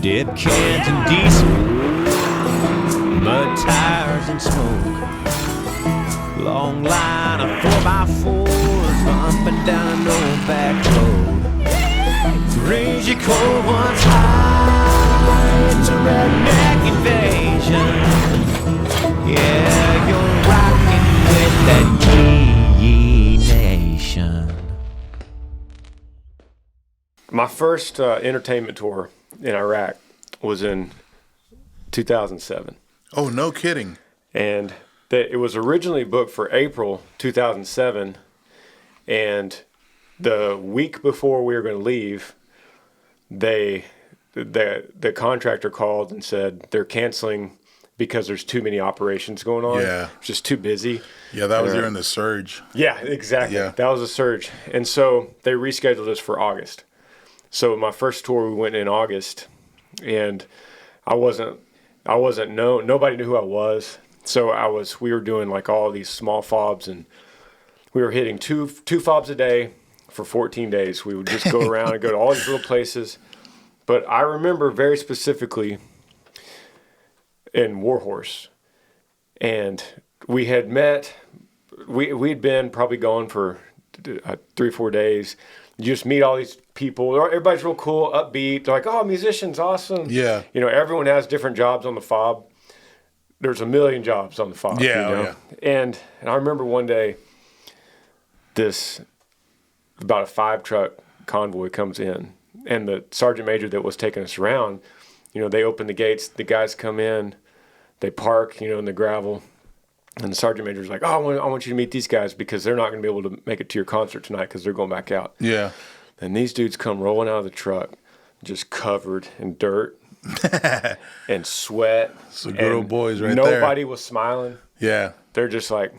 Dip cans and diesel, mud tires and smoke. Long line of 4x4s bumping down an old back road. Granger cold ones high, it's a redneck invasion. Yeah, you're rocking with that Yee Nation. My first entertainment tour in Iraq was in 2007. Oh, no kidding. And it was originally booked for April 2007. And the week before we were going to leave, the contractor called and said they're canceling because there's too many operations going on. Yeah. It's just too busy. Yeah, that was during the surge. Yeah, exactly. Yeah. That was a surge. And so they rescheduled us for August. So my first tour, we went in August, and I wasn't known. Nobody knew who I was. So we were doing like all these small fobs, and we were hitting two fobs a day for 14 days. We would just go around and go to all these little places. But I remember very specifically in Warhorse, and we had met. We'd been probably gone for 3 or 4 days. You just meet all these people. Everybody's real cool, upbeat. They're like, oh, musicians, awesome. Yeah. You know, everyone has different jobs on the fob. There's a million jobs on the fob. Yeah, you know? And I remember one day, about a 5-truck convoy comes in, and the sergeant major that was taking us around, you know, they open the gates, the guys come in, they park, you know, in the gravel. And the sergeant major's like, oh, I want you to meet these guys because they're not going to be able to make it to your concert tonight because they're going back out. Yeah. And these dudes come rolling out of the truck, just covered in dirt and sweat. So good old boys right nobody there. Nobody was smiling. Yeah. They're just like,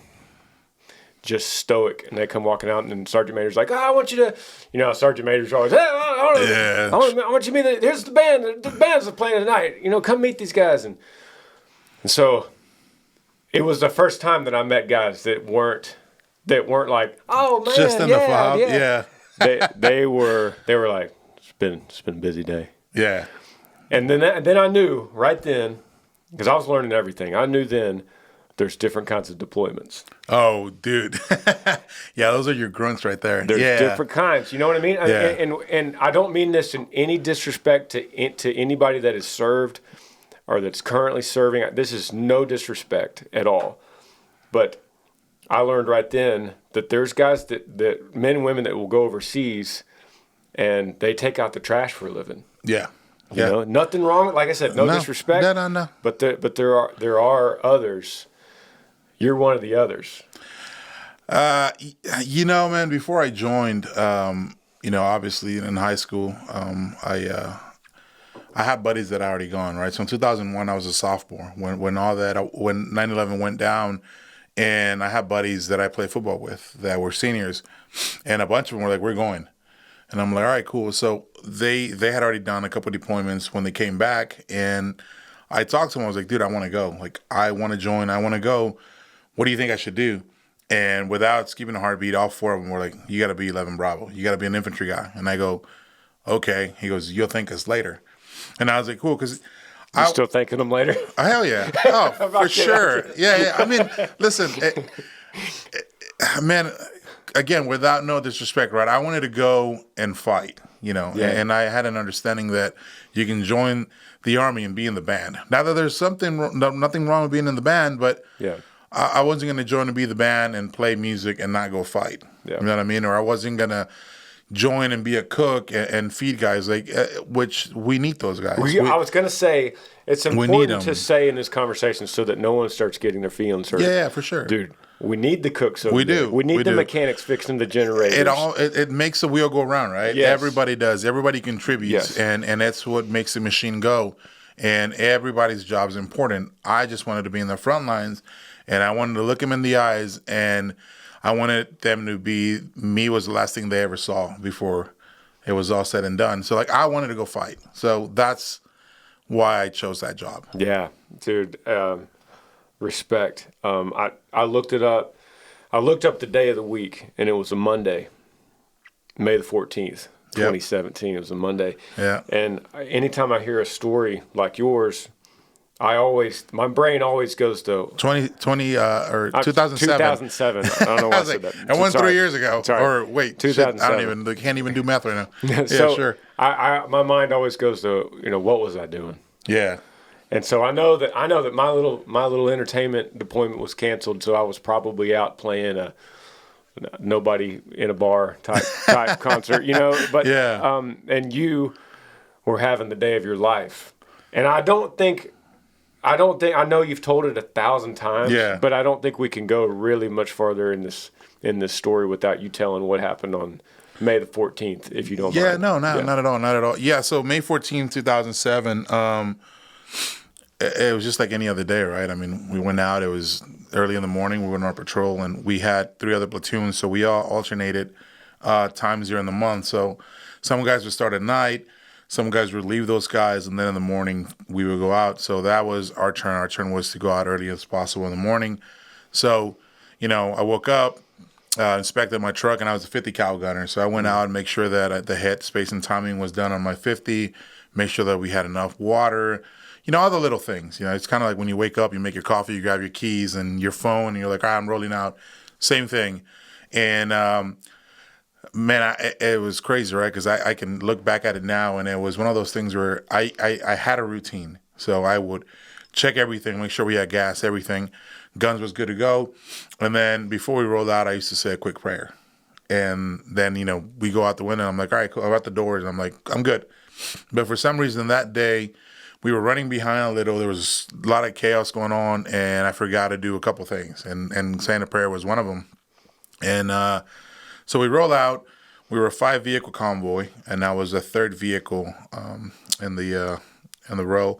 just stoic. And they come walking out, and then sergeant major's like, oh, I want you to, you know, sergeant major's always, hey, I want you to meet, here's the band. The band's playing tonight. You know, come meet these guys. And so it was the first time that I met guys that weren't like, oh man, just in the fob. Yeah. they were like, it's been a busy day. Yeah. And then I knew right then, because I was learning everything. I knew then there's different kinds of deployments. Oh, dude. Yeah, those are your grunts right there. There's different kinds. You know what I mean? Yeah. And I don't mean this in any disrespect to anybody that has served or that's currently serving. This is no disrespect at all. But I learned right then that there's guys that men and women that will go overseas and they take out the trash for a living. Yeah. You know, nothing wrong. Like I said, no disrespect. No. But there are others. You're one of the others. You know, man, before I joined, you know, obviously in high school, I had buddies that I already gone, right? So in 2001, I was a sophomore when 9/11 went down, and I had buddies that I played football with that were seniors, and a bunch of them were like, we're going. And I'm like, all right, cool. So they had already done a couple of deployments when they came back, and I talked to them. I was like, dude, I want to go. Like, I want to join. I want to go. What do you think I should do? And without skipping a heartbeat, all 4 of them were like, you got to be 11 Bravo. You got to be an infantry guy. And I go, okay. He goes, you'll thank us later. And I was like, cool, because you still thanking them later? Hell yeah. Oh, for sure. Yeah. I mean, listen, man, again, without no disrespect, right? I wanted to go and fight, you know, and I had an understanding that you can join the Army and be in the band. Now that there's nothing wrong with being in the band, but I wasn't going to join to be the band and play music and not go fight. Yeah. You know what I mean? Or I wasn't going to join and be a cook and feed guys, like which we need those guys. I was going to say, it's important to say in this conversation so that no one starts getting their feelings hurt. Yeah, for sure. Dude, We need the cooks over We there. do. We need We the do. mechanics fixing the generators. It makes the wheel go round, right? Yes. Everybody does. Everybody contributes, Yes. and that's what makes the machine go. And everybody's job is important. I just wanted to be in the front lines, and I wanted to look them in the eyes, and I wanted them to be me was the last thing they ever saw before it was all said and done. So like I wanted to go fight. So that's why I chose that job. Yeah, dude. Respect. I looked it up. I looked up the day of the week, and it was a Monday, May the 14th, 2017. It was a Monday. Yeah. And anytime I hear a story like yours, my brain always goes to 2020 or 2007. 2007. I don't know why I said that. I won Sorry. 3 years ago. Sorry. Or wait, shit, I can't even do math right now. Yeah, So sure. My mind always goes to, what was I doing? Yeah. And so I know that my little entertainment deployment was canceled, so I was probably out playing a nobody in a bar type concert, But Yeah. And you were having the day of your life, and I know you've told it 1,000 times, Yeah. but I don't think we can go really much farther in this story without you telling what happened on May the 14th, if you don't mind. Yeah, no, not at all, not at all. Yeah, so May 14th, 2007, it was just like any other day, right? I mean, we went out, it was early in the morning, we went on our patrol, and we had 3 other platoons, so we all alternated times during the month. So some guys would start at night, some guys would leave those guys, and then in the morning we would go out. So that was our turn. Our turn was to go out early as possible in the morning. So, I woke up, inspected my truck, and I was a 50 cal gunner. So I went out and make sure that the head space and timing was done on my 50, make sure that we had enough water, all the little things. It's kind of like when you wake up, you make your coffee, you grab your keys and your phone, and you're like, all right, I'm rolling out. Same thing. And, man, it was crazy, right? Because I can look back at it now, and it was one of those things where I had a routine. So I would check everything, make sure we had gas, everything. Guns was good to go. And then before we rolled out, I used to say a quick prayer. And then, we go out the window. I'm like, all right, cool. I'm at the doors. And I'm like, I'm good. But for some reason that day, we were running behind a little. There was a lot of chaos going on, and I forgot to do a couple things. And saying a prayer was one of them. And so we roll out. We were a 5-vehicle convoy, and that was the 3rd vehicle in the row.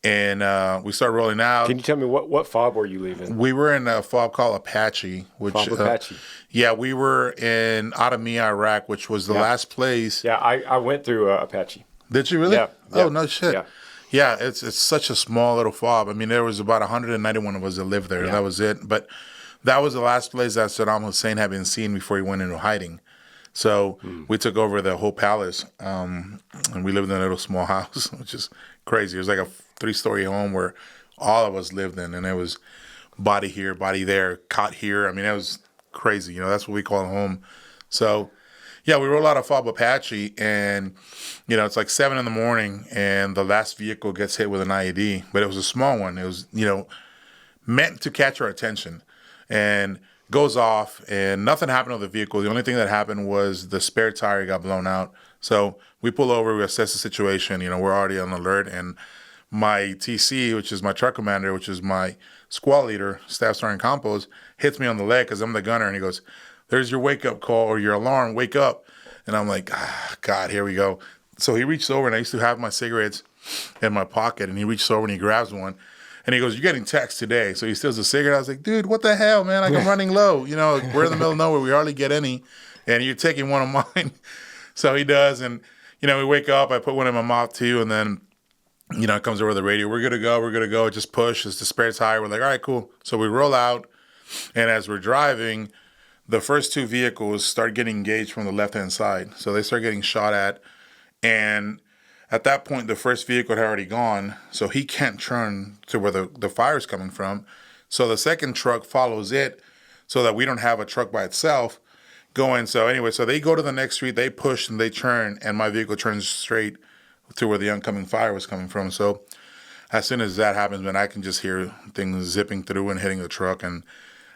And we started rolling out. Can you tell me what fob were you leaving? We were in a fob called Apache. Fob Apache. Yeah, we were in Adamia, Iraq, which was the last place. Yeah, I went through Apache. Did you really? Yeah. Oh, no shit. Yeah. Yeah, it's such a small little fob. I mean, there was about 191 of us that lived there. Yeah. That was it. But that was the last place that Saddam Hussein had been seen before he went into hiding. So we took over the whole palace, and we lived in a little small house, which is crazy. It was like a 3-story home where all of us lived in, and it was body here, body there, cot here. I mean, it was crazy. That's what we call home. So, yeah, we roll out a fob Apache, and, it's like 7 in the morning, and the last vehicle gets hit with an IED, but it was a small one. It was, meant to catch our attention, and goes off, and nothing happened to the vehicle. The only thing that happened was the spare tire got blown out. So we pull over, we assess the situation. We're already on alert, and my TC, which is my truck commander, which is my squad leader, Staff Sergeant Campos, hits me on the leg because I'm the gunner, and he goes, "There's your wake-up call or your alarm, wake up." And I'm like, God, here we go. So he reached over, and I used to have my cigarettes in my pocket, and he reaches over and he grabs one. And he goes, "You're getting text today." So he steals a cigarette. I was like, "Dude, what the hell, man? Like, I'm running low. We're in the middle of nowhere. We hardly get any. And you're taking one of mine." So he does. And, we wake up. I put one in my mouth, too. And then, it comes over the radio. "We're good to go. We're good to go." Just push. It's the spare tire. We're like, all right, cool. So we roll out. And as we're driving, the first 2 vehicles start getting engaged from the left-hand side. So they start getting shot at. And at that point, the first vehicle had already gone, so he can't turn to where the fire's coming from. So the second truck follows it so that we don't have a truck by itself going. So anyway, so they go to the next street, they push and they turn, and my vehicle turns straight to where the oncoming fire was coming from. So as soon as that happens, man, I can just hear things zipping through and hitting the truck. And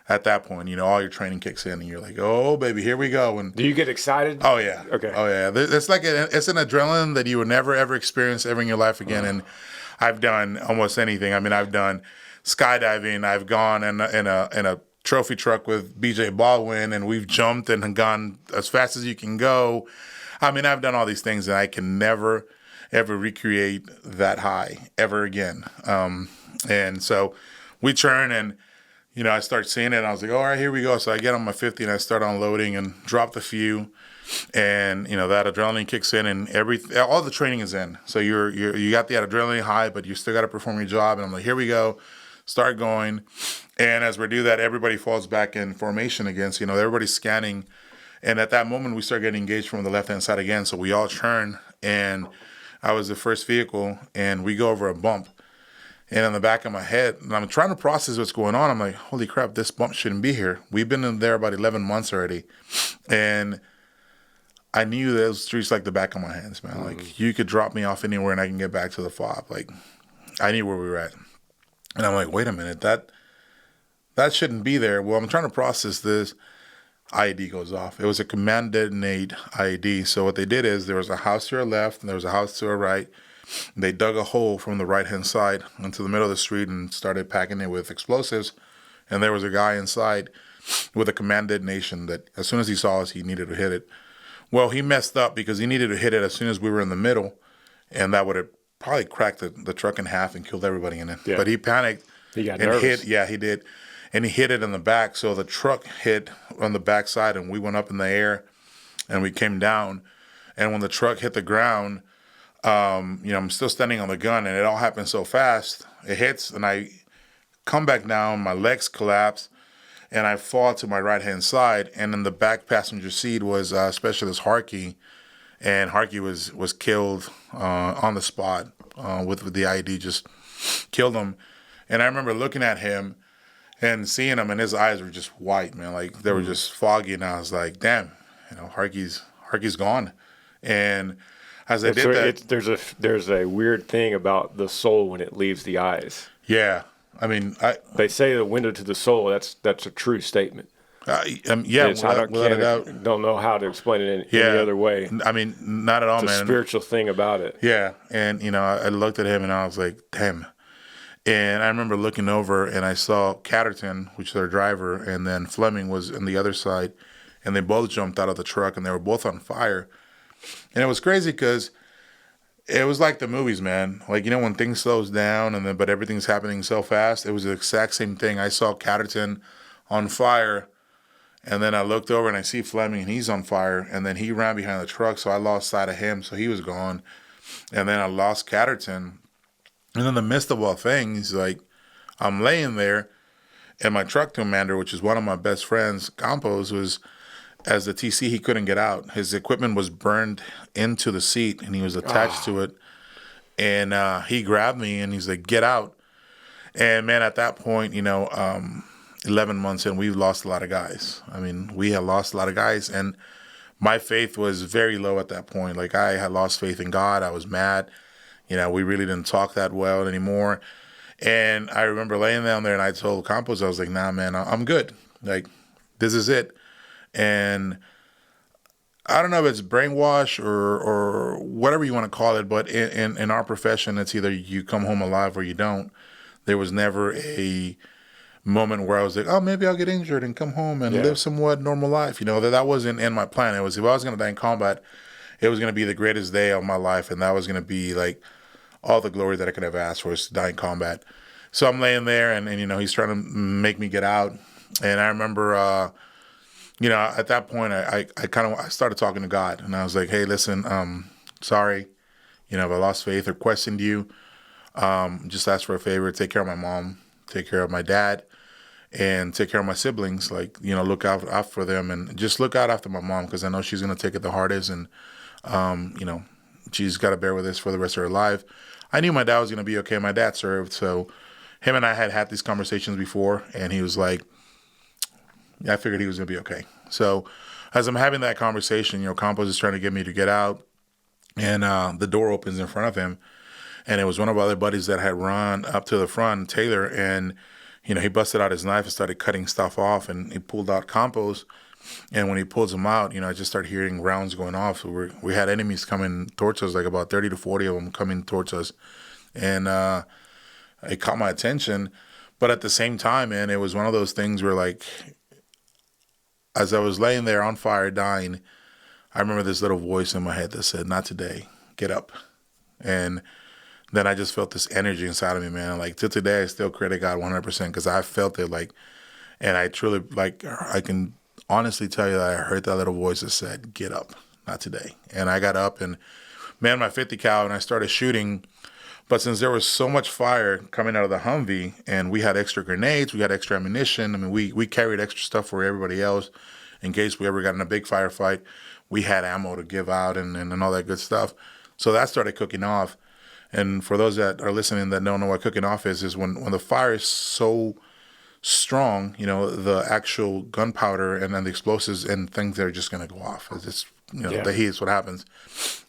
at that point, all your training kicks in, and you're like, "Oh, baby, here we go." And do you get excited? Oh yeah. Okay. Oh yeah. It's like it's an adrenaline that you would never ever experience ever in your life again. And I've done almost anything. I mean, I've done skydiving. I've gone in a trophy truck with BJ Baldwin, and we've jumped and gone as fast as you can go. I mean, I've done all these things, and I can never, ever recreate that high ever again. And so we turn, and I start seeing it, and I was like, all right, here we go. So I get on my 50, and I start unloading and drop the few, and that adrenaline kicks in, and all the training is in. So you got the adrenaline high, but you still got to perform your job. And I'm like, here we go, start going. And as we do that, everybody falls back in formation again. So everybody's scanning, and at that moment we start getting engaged from the left-hand side again. So we all turn, and I was the first vehicle, and we go over a bump. And in the back of my head, and I'm trying to process what's going on. I'm like, holy crap, this bump shouldn't be here. We've been in there about 11 months already. And I knew those streets like the back of my hands, man. Like, you could drop me off anywhere and I can get back to the fob. Like, I knew where we were at. And I'm like, wait a minute, that shouldn't be there. Well, I'm trying to process this. IED goes off. It was a command detonate IED. So what they did is there was a house to our left and there was a house to our right. They dug a hole from the right-hand side into the middle of the street and started packing it with explosives. And there was a guy inside with a command detonation that as soon as he saw us, he needed to hit it. Well, he messed up because he needed to hit it as soon as we were in the middle, and that would have probably cracked the truck in half and killed everybody in it. Yeah. But he panicked. He got and nervous. hit. Yeah, he did. And he hit it in the back. So the truck hit on the backside, and we went up in the air, and we came down. And when the truck hit the ground, I'm still standing on the gun, and it all happened so fast. It hits, and I come back down. My legs collapse, and I fall to my right-hand side. And in the back passenger seat was Specialist Harkey, and Harkey was killed on the spot with the IED, just killed him. And I remember looking at him and seeing him, and his eyes were just white, man. Like, they were just foggy, and I was like, damn, Harkey's gone. And as I did that, there's a weird thing about the soul when it leaves the eyes. Yeah, I mean, they say the window to the soul. That's a true statement. Yeah, without a doubt. Don't know how to explain it in any other way. I mean, not at all, it's man. It's a spiritual thing about it. Yeah, and I looked at him and I was like, damn. And I remember looking over and I saw Catterton, which is our driver, and then Fleming was on the other side, and they both jumped out of the truck and they were both on fire. And it was crazy because it was like the movies, man. Like, when things slows down but everything's happening so fast. It was the exact same thing. I saw Catterton on fire, and then I looked over and I see Fleming and he's on fire, and then he ran behind the truck, so I lost sight of him, so he was gone. And then I lost Catterton. And in the midst of all things, like, I'm laying there, and my truck commander, which is one of my best friends, Campos, was, as the TC, he couldn't get out. His equipment was burned into the seat, and he was attached to it. And he grabbed me, and he's like, get out. And, man, at that point, 11 months in, we've lost a lot of guys. I mean, we had lost a lot of guys, and my faith was very low at that point. Like, I had lost faith in God. I was mad. We really didn't talk that well anymore. And I remember laying down there, and I told Campos, I was like, nah, man, I'm good. Like, this is it. And I don't know if it's brainwash or whatever you want to call it, but in our profession, it's either you come home alive or you don't. There was never a moment where I was like, oh, maybe I'll get injured and come home and live somewhat normal life. That wasn't in my plan. It was, if I was going to die in combat, it was going to be the greatest day of my life, and that was going to be like all the glory that I could have asked for, is to die in combat. So I'm laying there, and he's trying to make me get out. And I remember, at that point, I started talking to God, and I was like, hey, listen, sorry, if I lost faith or questioned you, just ask for a favor, take care of my mom, take care of my dad, and take care of my siblings. Like, look out for them, and just look out after my mom, because I know she's going to take it the hardest, and, she's got to bear with this for the rest of her life. I knew my dad was going to be okay. My dad served, so him and I had these conversations before, and he was like, I figured he was going to be okay. So as I'm having that conversation, Campos is trying to get me to get out, and the door opens in front of him, and it was one of our other buddies that had run up to the front, Taylor, and, he busted out his knife and started cutting stuff off, and he pulled out Campos, and when he pulls him out, I just started hearing rounds going off. So we had enemies coming towards us, like about 30 to 40 of them coming towards us, and it caught my attention. But at the same time, man, it was one of those things where, like, as I was laying there on fire, dying, I remember this little voice in my head that said, "Not today, get up." And then I just felt this energy inside of me, man. Like, till today, I still credit God 100% because I felt it, like, and I truly, like, I can honestly tell you that I heard that little voice that said, "Get up, not today." And I got up and manned my 50 cal and I started shooting. But since there was so much fire coming out of the Humvee and we had extra grenades, we had extra ammunition, I mean, we carried extra stuff for everybody else in case we ever got in a big firefight. We had ammo to give out and all that good stuff. So that started cooking off. And for those that are listening that don't know what cooking off is when the fire is so strong, you know, the actual gunpowder and then the explosives and things that are just going to go off. It's just, you know, the heat is what happens.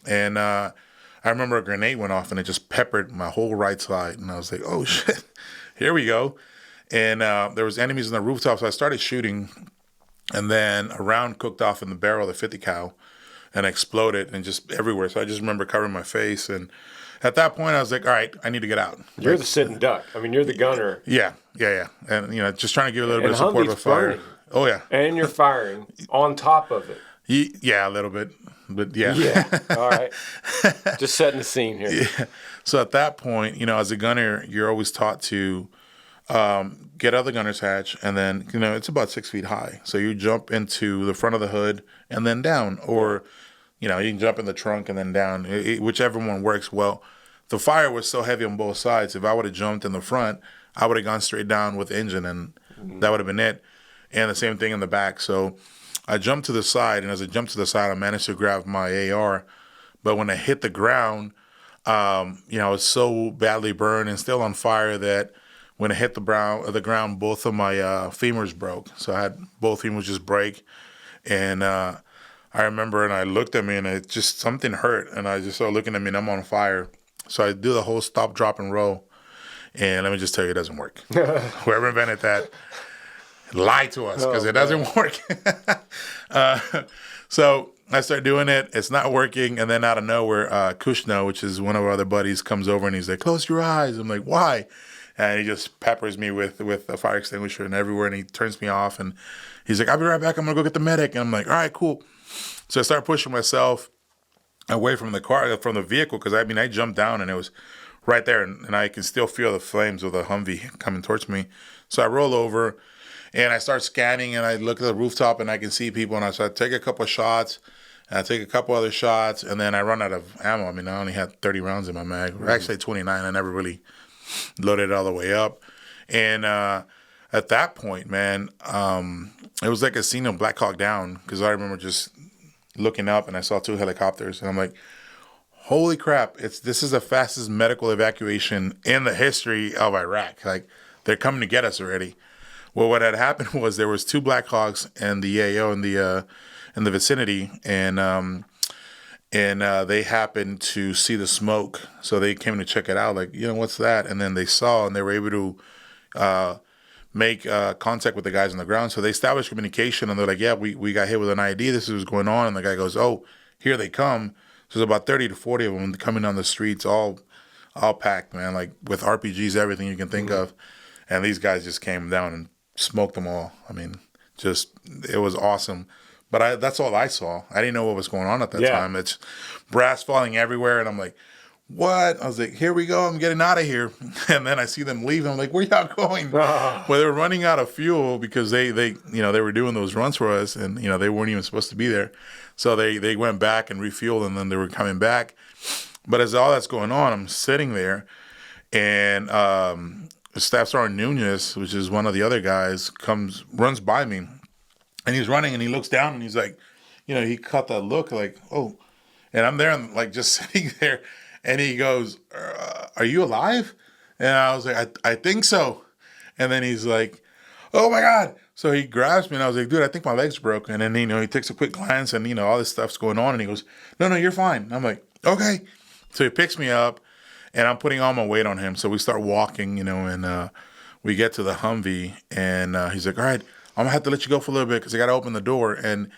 And I remember a grenade went off and it just peppered my whole right side. And I was like, oh, shit, here we go. And there was enemies on the rooftop, so I started shooting. And then a round cooked off in the barrel of the 50 cal and exploded and just everywhere. So I just remember covering my face. And at that point, I was like, all right, I need to get out. You're like, the sitting duck. I mean, you're the gunner. Yeah. And, you know, just trying to give a little bit of support with fire. Burning. Oh, yeah. And you're firing on top of it. Yeah, a little bit. But yeah. Yeah. All right. Just setting the scene here. Yeah. So at that point, you know, as a gunner, you're always taught to get out of the gunner's hatch, and then, you know, it's about 6 feet high. So you jump into the front of the hood and then down, or, you know, you can jump in the trunk and then down, whichever one works. Well, the fire was so heavy on both sides. If I would have jumped in the front, I would have gone straight down with the engine, and that would have been it. And the same thing in the back. So I jumped to the side, and as I jumped to the side, I managed to grab my AR. But when I hit the ground, you know, I was so badly burned and still on fire that when I hit the ground, both of my femurs broke. So I had both femurs just break. And I remember, and I looked at me, and it just, something hurt. And I just started looking at me, and I'm on fire. So I do the whole stop, drop, and roll. And let me just tell you, it doesn't work. Whoever invented that lied to us because it doesn't work. So I start doing it. It's not working. And then out of nowhere, Kushno, which is one of our other buddies, comes over and he's like, "Close your eyes." I'm like, "Why?" And he just peppers me with a fire extinguisher and everywhere. And he turns me off. And he's like, "I'll be right back. I'm going to go get the medic." And I'm like, "All right, cool." So I start pushing myself away from the car, from the vehicle, because I jumped down and it was right there. And I can still feel the flames of the Humvee coming towards me. So I roll over. And I start scanning, and I look at the rooftop, and I can see people. And I start take a couple of shots, and I take a couple other shots, and then I run out of ammo. I mean, I only had 30 rounds in my mag. Actually, 29. I never really loaded it all the way up. And at that point, man, it was like a scene of Black Hawk Down, because I remember just looking up, and I saw 2 helicopters, and I'm like, holy crap, this is the fastest medical evacuation in the history of Iraq. Like, they're coming to get us already. Well, what had happened was there was 2 Black Hawks and the AO in the vicinity, and they happened to see the smoke, so they came to check it out. Like, you know, what's that? And then they saw, and they were able to make contact with the guys on the ground. So they established communication, and they're like, "Yeah, we got hit with an ID. This is what's going on." And the guy goes, "Oh, here they come." So there's about 30 to 40 of them coming down the streets, all packed, man, like with RPGs, everything you can think of. And these guys just came down and smoked them all. I mean, just, it was awesome. But that's all I saw. I didn't know what was going on at that time. It's brass falling everywhere, and I'm like, what? I was like, here we go. I'm getting out of here. And then I see them leave. I'm like, where y'all going? Well, they were running out of fuel because they were doing those runs for us, and, you know, they weren't even supposed to be there. So they went back and refueled, and then they were coming back. But as all that's going on, I'm sitting there, and Staff Sergeant Nunez, which is one of the other guys, runs by me, and he's running, and he looks down, and he's like, you know, he caught that look like, oh, and I'm there, and like just sitting there, and he goes, "Are you alive?" And I was like, I think so. And then he's like, "Oh my God." So he grabs me, and I was like, "Dude, I think my leg's broken." And then, you know, he takes a quick glance, and, you know, all this stuff's going on, and he goes, No, you're fine. And I'm like, okay. So he picks me up, and I'm putting all my weight on him. So we start walking, you know, and we get to the Humvee, and he's like, "All right, I'm going to have to let you go for a little bit because I got to open the door." And,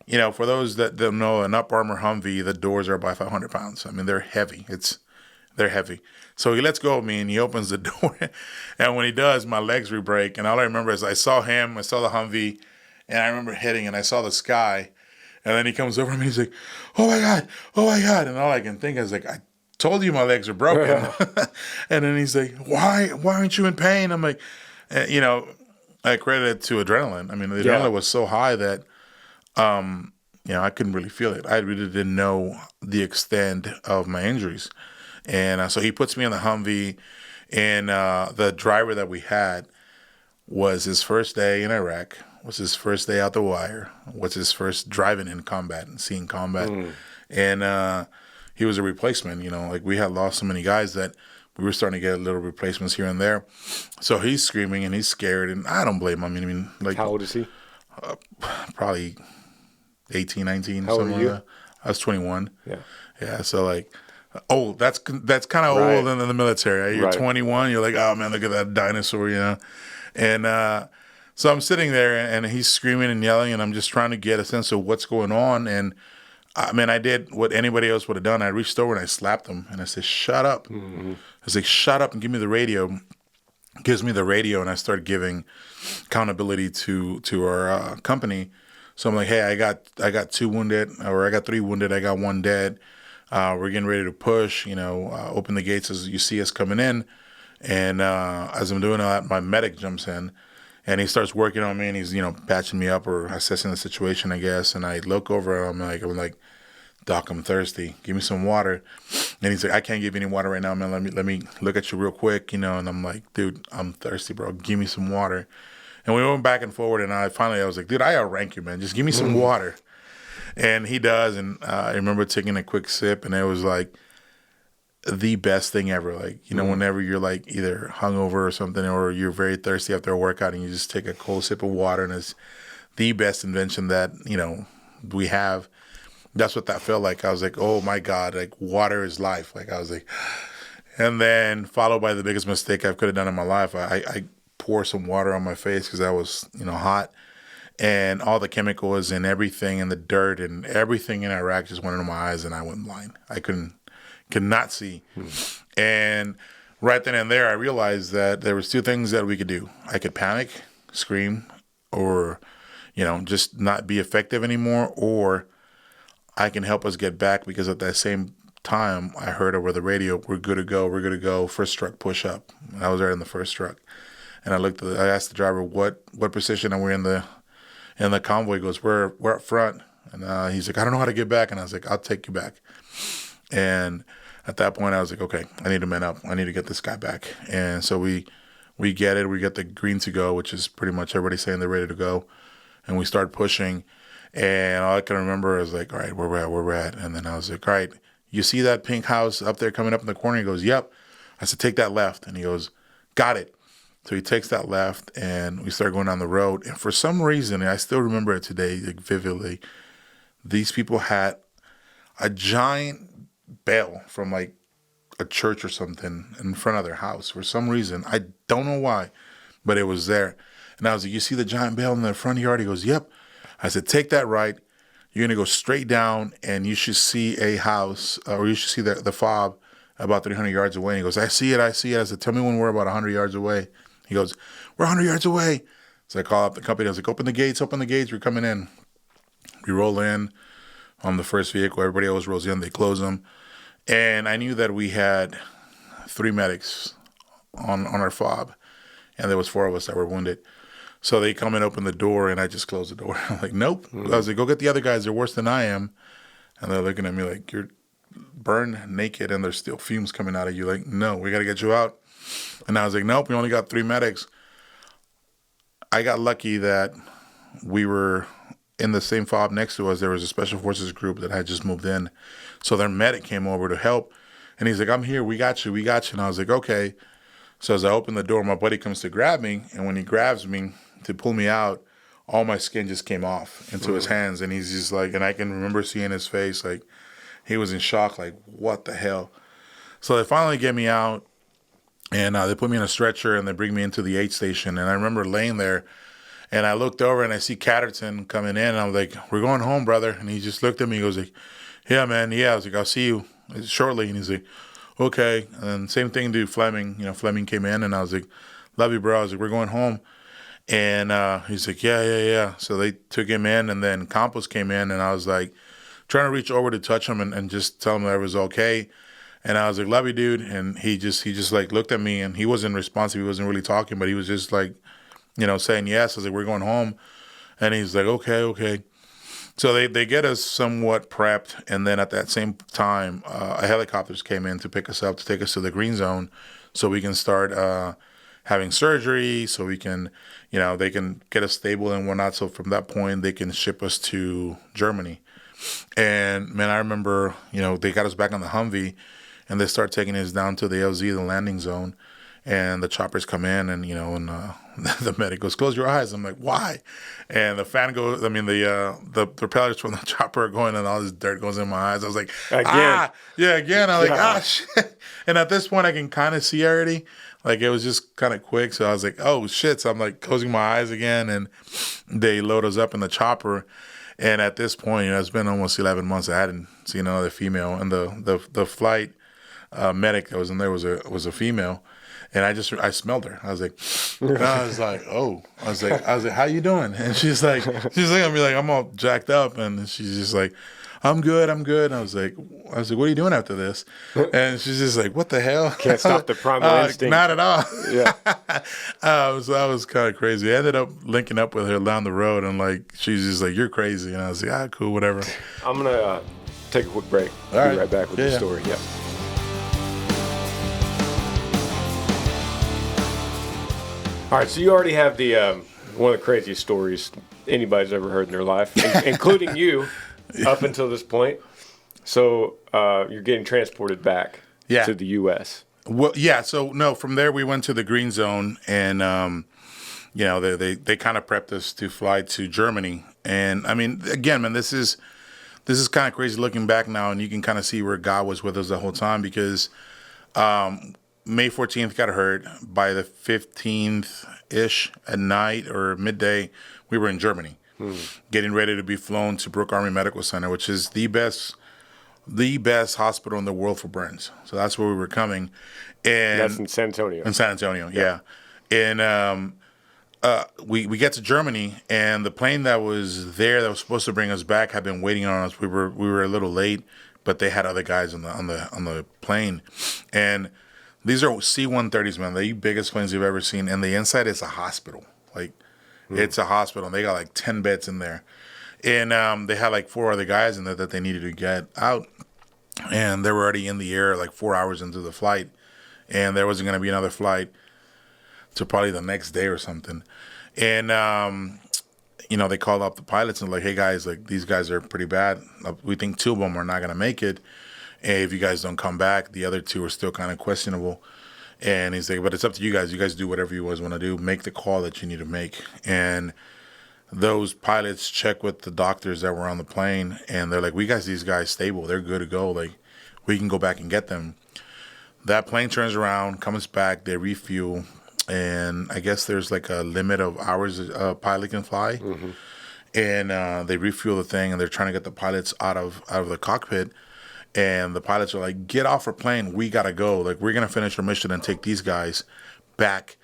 you know, for those that don't know, an Up Armor Humvee, the doors are about 500 pounds. I mean, they're heavy. They're heavy. So he lets go of me and he opens the door. And when he does, my legs re-break. And all I remember is I saw him, I saw the Humvee, and I remember hitting and I saw the sky. And then he comes over to me, he's like, oh my God. And all I can think is like, I told you my legs are broken. And then he's like, why aren't you in pain? I'm like, you know, I credit it to adrenaline. I mean, the adrenaline was so high that, you know, I couldn't really feel it. I really didn't know the extent of my injuries. And so he puts me in the Humvee, and the driver that we had was his first day in Iraq, was his first day out the wire, was his first driving in combat and seeing combat. And he was a replacement, you know, like we had lost so many guys that we were starting to get little replacements here and there. So he's screaming and he's scared, and I don't blame him. I mean, like, How old is he? Probably 18, 19, How old something are you? like that. I was 21. Yeah. So like, old. That's kind of Right. old in the military. You're Right. 21. You're like, oh man, look at that dinosaur, you know. And so I'm sitting there, and he's screaming and yelling, and I'm just trying to get a sense of what's going on. And I mean, I did what anybody else would have done. I reached over and I slapped him, and I said, "Shut up!" I was like, "Shut up and give me the radio." Gives me the radio, and I start giving accountability to our company. So I'm like, "Hey, I got 2 wounded, or I got 3 wounded. I got 1 dead. We're getting ready to push. You know, open the gates as you see us coming in." And as I'm doing that, my medic jumps in, and he starts working on me, and he's, you know, patching me up or assessing the situation, I guess. And I look over, and I'm like, "Doc, I'm thirsty. Give me some water." And he's like, "I can't give you any water right now, man. Let me look at you real quick, you know." And I'm like, "Dude, I'm thirsty, bro. Give me some water." And we went back and forward, and I was like, "Dude, I outrank you, man. Just give me some water." And he does, and I remember taking a quick sip, and it was like the best thing ever. Like, you know, whenever you're like either hungover or something, or you're very thirsty after a workout, and you just take a cold sip of water, and it's the best invention that, you know, we have. That's what that felt like. I was like, oh my God, like water is life. Like I was like, and then followed by the biggest mistake I could have done in my life. I poured some water on my face because I was, you know, hot. And all the chemicals and everything and the dirt and everything in Iraq just went into my eyes, and I went blind. I could not see. And right then and there, I realized that there was 2 things that we could do. I could panic, scream, or, you know, just not be effective anymore, or I can help us get back, because at that same time, I heard over the radio, we're good to go, first truck, push up. And I was there in the first truck. And I asked the driver, what position are we in the convoy? He goes, we're up front. And he's like, I don't know how to get back. And I was like, I'll take you back. And at that point, I was like, okay, I need to man up. I need to get this guy back. And so we get it. We get the green to go, which is pretty much everybody saying they're ready to go. And we start pushing. And all I can remember is like, all right, where we're at. And then I was like, all right, you see that pink house up there coming up in the corner? He goes, yep. I said, take that left. And he goes, got it. So he takes that left, and we start going down the road. And for some reason, and I still remember it today, like vividly, these people had a giant bell from like a church or something in front of their house. For some reason, I don't know why, but it was there. And I was like, you see the giant bell in the front yard? He goes, yep. I said, take that right. You're going to go straight down, and you should see a house, or you should see the fob about 300 yards away. And he goes, I see it. I said, tell me when we're about 100 yards away. He goes, we're 100 yards away. So I call up the company. I was like, open the gates. We're coming in. We roll in on the first vehicle. Everybody else rolls in. They close them. And I knew that we had 3 medics on our fob, and there was 4 of us that were wounded. So they come and open the door, and I just close the door. I'm like, nope. I was like, go get the other guys. They're worse than I am. And they're looking at me like, you're burned naked, and there's still fumes coming out of you. Like, no, we got to get you out. And I was like, nope, we only got 3 medics. I got lucky that we were in the same fob next to us. There was a special forces group that had just moved in. So their medic came over to help. And he's like, I'm here. We got you. And I was like, okay. So as I open the door, my buddy comes to grab me. And when he grabs me to pull me out, all my skin just came off into his hands. And he's just like, and I can remember seeing his face, like he was in shock, like, what the hell? So they finally get me out. And they put me in a stretcher, and they bring me into the aid station. And I remember laying there, and I looked over, and I see Catterton coming in. And I was like, we're going home, brother. And he just looked at me. He goes like, yeah, man. Yeah. I was like, I'll see you shortly. And he's like, okay. And same thing to Fleming. Fleming came in, and I was like, love you, bro. I was like, we're going home. And he's like, yeah. So they took him in, and then Campos came in, and I was like, trying to reach over to touch him and just tell him that it was okay. And I was like, love you, dude. And he just like looked at me, and he wasn't responsive. He wasn't really talking, but he was just like, saying yes. I was like, we're going home. And he's like, okay. So they get us somewhat prepped. And then at that same time, a helicopters came in to pick us up, to take us to the green zone so we can start having surgery, so we can, they can get us stable and whatnot. So from that point, they can ship us to Germany. And, man, I remember, they got us back on the Humvee, and they start taking us down to the LZ, the landing zone. And the choppers come in, and the medic goes, close your eyes. I'm like, why? And the fan goes, the propellers from the chopper are going, and all this dirt goes in my eyes. I was like, again. Again. I'm like, shit. And at this point, I can kind of see already. Like, it was just kind of quick. So I was like, oh, shit. So I'm like closing my eyes again, and they load us up in the chopper. And at this point, it's been almost 11 months. I hadn't seen another female. And the flight medic that was in there was a female. And I smelled her. I was like, oh. I was like, how you doing? And she's looking at me like I'm all jacked up, and she's just like, I'm good. And I was like, what are you doing after this? And she's just like, what the hell? Can't stop the primal instinct. Not at all. Yeah. So that was kind of crazy. I ended up linking up with her down the road, and like she's just like, you're crazy. And I was like, cool, whatever. I'm gonna take a quick break. Be right back with the story. Yeah. All right, so you already have the one of the craziest stories anybody's ever heard in their life, including you, up until this point. So you're getting transported back to the U.S. Well, yeah. So no, from there we went to the green zone, and they kind of prepped us to fly to Germany. And I mean, again, man, this is kind of crazy looking back now, and you can kind of see where God was with us the whole time, because May 14th got hurt. By the 15th-ish at night or midday, we were in Germany, getting ready to be flown to Brooke Army Medical Center, which is the best hospital in the world for burns. So that's where we were coming. And that's in San Antonio. In San Antonio, yeah. And we get to Germany, and the plane that was there that was supposed to bring us back had been waiting on us. We were a little late, but they had other guys on the plane, and these are C-130s, man. The biggest planes you've ever seen. And the inside is a hospital. Like, it's a hospital. And they got like 10 beds in there. And they had like 4 other guys in there that they needed to get out. And they were already in the air like 4 hours into the flight. And there wasn't going to be another flight to probably the next day or something. And, they called up the pilots and like, hey, guys, like these guys are pretty bad. We think 2 of them are not going to make it. Hey, if you guys don't come back, the other 2 are still kind of questionable. And he's like, but it's up to you guys. You guys do whatever you guys want to do. Make the call that you need to make. And those pilots check with the doctors that were on the plane, and they're like, we got these guys stable. They're good to go. Like, we can go back and get them. That plane turns around, comes back, they refuel, and I guess there's like a limit of hours a pilot can fly. Mm-hmm. And they refuel the thing, and they're trying to get the pilots out of the cockpit. And the pilots are like, get off our plane. We got to go. Like, we're going to finish our mission and take these guys back.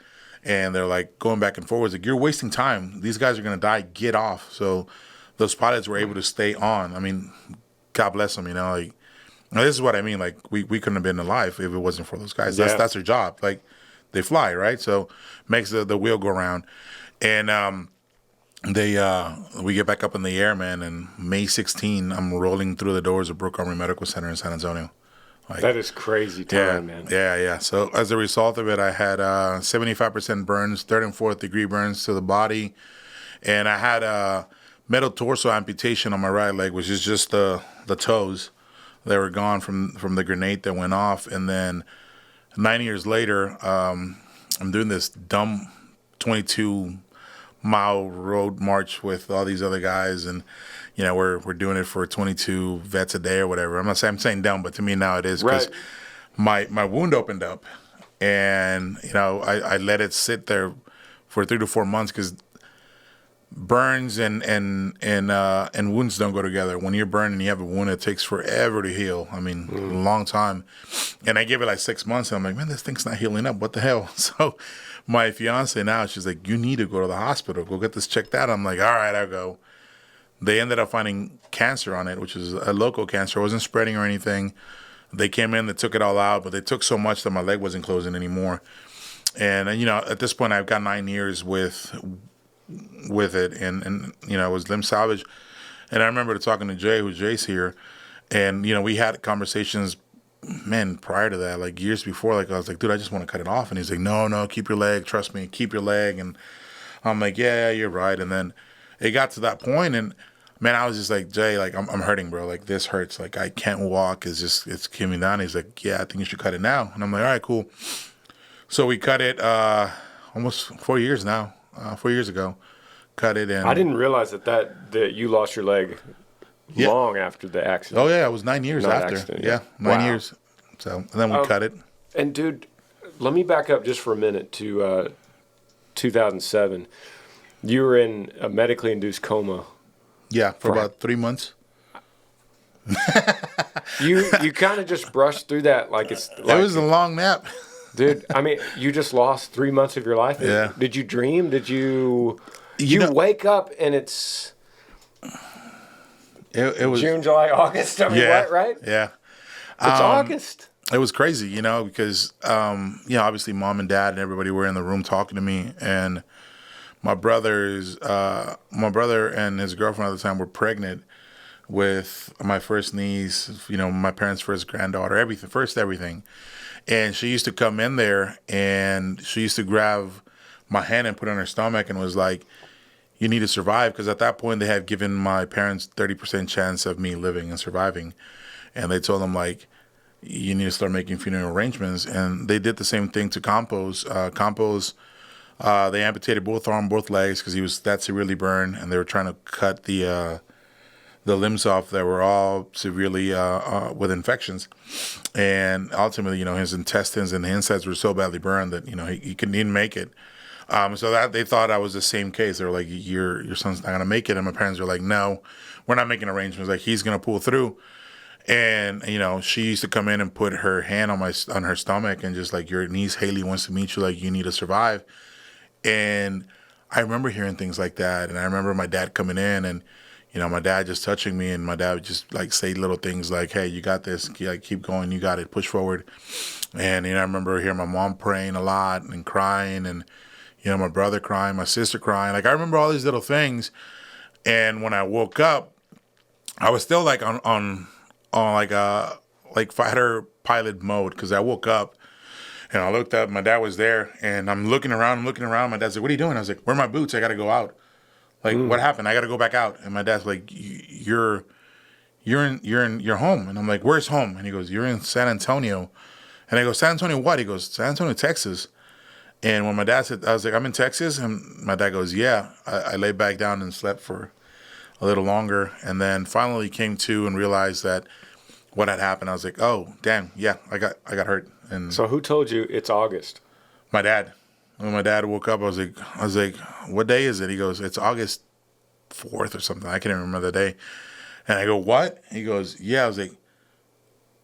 And they're like going back and forwards. Like, you're wasting time. These guys are going to die. Get off. So those pilots were able to stay on. I mean, God bless them, Like, this is what I mean. Like, we couldn't have been alive if it wasn't for those guys. That's their job. Like, they fly, right? So makes the wheel go around. And we get back up in the air, man, and May 16, I'm rolling through the doors of Brooke Army Medical Center in San Antonio. Like, that is crazy time, man. Yeah. So as a result of it, I had 75% burns, 3rd and 4th degree burns to the body, and I had a metal torso amputation on my right leg, which is just the toes that were gone from the grenade that went off. And then 9 years later, I'm doing this dumb 22-mile road march with all these other guys, and we're doing it for 22 vets a day or whatever. I'm saying dumb, but to me now it is, because my wound opened up, and I let it sit there for 3 to 4 months, because burns and wounds don't go together. When you're burned and you have a wound, it takes forever to heal. I mean, a long time. And I gave it like 6 months, and I'm like, man, this thing's not healing up. What the hell? So my fiance now, she's like, you need to go to the hospital. Go get this checked out. I'm like, all right, I'll go. They ended up finding cancer on it, which is a local cancer. It wasn't spreading or anything. They came in, they took it all out, but they took so much that my leg wasn't closing anymore. And, you know, at this point, I've got 9 years with it, and you know, it was limb salvage. And I remember talking to Jay, who's Jay's here, and, you know, we had conversations, man, prior to that, like years before. Like, I was like, dude, I just want to cut it off. And he's like, no, keep your leg. Trust me, keep your leg. And I'm like, yeah, you're right. And then it got to that point, and man, I was just like, Jay, like, I'm hurting, bro. Like, this hurts. Like, I can't walk. It's killing me down. He's like, yeah, I think you should cut it now. And I'm like, all right, cool. So we cut it almost 4 years now. 4 years ago, cut it. And I didn't realize that you lost your leg long after the accident. Oh yeah, it was 9 years Not after. accident, Yeah, 9 years. So and then we cut it. And dude, let me back up just for a minute to 2007. You were in a medically induced coma. Yeah, for about 3 months. You kind of just brushed through that like it's. Like, It was a long nap. dude. I mean, you just lost 3 months of your life. Yeah. Did you dream? Did you? You know- wake up and it's It was June, July, August. I mean, what, right? Yeah. It's August. It was crazy, you know, because you know, obviously mom and dad and everybody were in the room talking to me, and my brother and his girlfriend at the time were pregnant with my first niece, you know, my parents' first granddaughter, everything. And she used to come in there, and she used to grab my hand and put it on her stomach and was like, you need to survive, because at that point they had given my parents 30% chance of me living and surviving. And they told them, like, you need to start making funeral arrangements. And they did the same thing to Campos. They amputated both arms, both legs, because he was that severely burned, and they were trying to cut the limbs off that were all severely with infections. And ultimately, you know, his intestines and the insides were so badly burned that, you know, he couldn't even make it. So that they thought I was the same case. They were like, your son's not going to make it. And my parents were like, no, we're not making arrangements. Like, he's going to pull through. And, you know, she used to come in and put her hand on her stomach and just like, your niece Haley wants to meet you. Like, you need to survive. And I remember hearing things like that. And I remember my dad coming in and, you know, my dad just touching me, and my dad would just like say little things like, hey, you got this. Like, keep going. You got it. Push forward. And, you know, I remember hearing my mom praying a lot and crying, and, you know, my brother crying, my sister crying. Like, I remember all these little things. And when I woke up, I was still like on like fighter pilot mode, because I woke up and I looked up. My dad was there, and I'm looking around. My dad's like, what are you doing? I was like, where are my boots? I got to go out. Like, what happened? I got to go back out. And my dad's like, you're home. And I'm like, where's home? And he goes, you're in San Antonio. And I go, San Antonio what? He goes, San Antonio, Texas. And when my dad said, I was like, I'm in Texas. And my dad goes, yeah. I laid back down and slept for a little longer. And then finally came to and realized that what had happened. I was like, oh, damn. Yeah, I got hurt. And So who told you it's August? my dad. When my dad woke up, I was like, what day is it? He goes, it's August 4th or something. I can't even remember the day. And I go, what? He goes, yeah. I was like,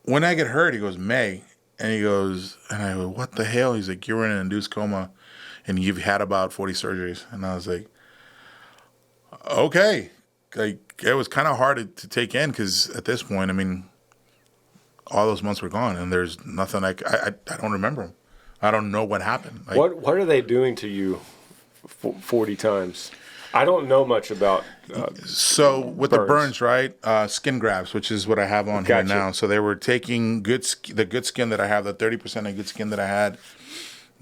when I get hurt? He goes, May. And he goes, and I go, what the hell? He's like, you were in an induced coma, and you've had about 40 surgeries. And I was like, okay. Like, it was kind of hard to take in, because at this point, I mean, all those months were gone, and there's nothing I don't remember them. I don't know what happened. Like, What are they doing to you 40 times? I don't know much about so with the burns, right? Skin grafts, which is what I have on here now. So they were taking the good skin that I have, the 30% of good skin that I had.